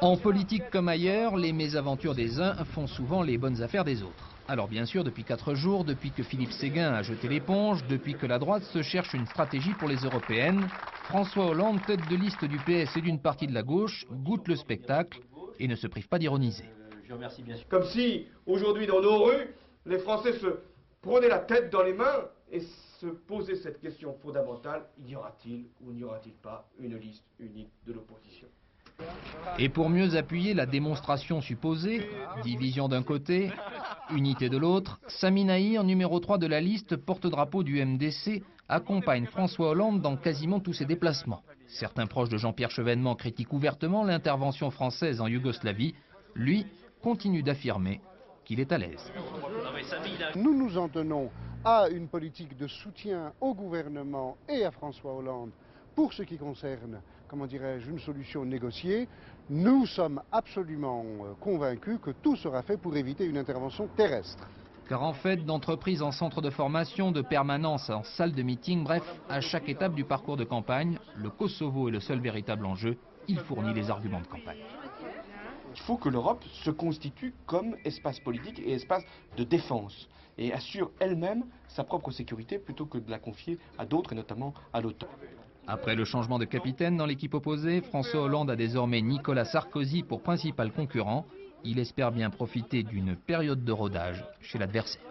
En politique comme ailleurs, les mésaventures des uns font souvent les bonnes affaires des autres. Alors bien sûr, depuis 4 jours, depuis que Philippe Séguin a jeté l'éponge, depuis que la droite se cherche une stratégie pour les européennes, François Hollande, tête de liste du PS et d'une partie de la gauche, goûte le spectacle et ne se prive pas d'ironiser. Comme si, aujourd'hui dans nos rues, les Français se prenaient la tête dans les mains et se posaient cette question fondamentale: y aura-t-il ou n'y aura-t-il pas une liste unique de l'opposition? Et pour mieux appuyer la démonstration supposée, division d'un côté, unité de l'autre, Sami Nahir, numéro 3 de la liste, porte-drapeau du MDC, accompagne François Hollande dans quasiment tous ses déplacements. Certains proches de Jean-Pierre Chevènement critiquent ouvertement l'intervention française en Yougoslavie. Lui continue d'affirmer qu'il est à l'aise. Nous nous en tenons à une politique de soutien au gouvernement et à François Hollande pour ce qui concerne, comment dirais-je, une solution négociée. Nous sommes absolument convaincus que tout sera fait pour éviter une intervention terrestre. Car en fait, d'entreprise en centre de formation, de permanence en salle de meeting, bref, à chaque étape du parcours de campagne, le Kosovo est le seul véritable enjeu. Il fournit les arguments de campagne. Il faut que l'Europe se constitue comme espace politique et espace de défense et assure elle-même sa propre sécurité plutôt que de la confier à d'autres et notamment à l'OTAN. Après le changement de capitaine dans l'équipe opposée, François Hollande a désormais Nicolas Sarkozy pour principal concurrent. Il espère bien profiter d'une période de rodage chez l'adversaire.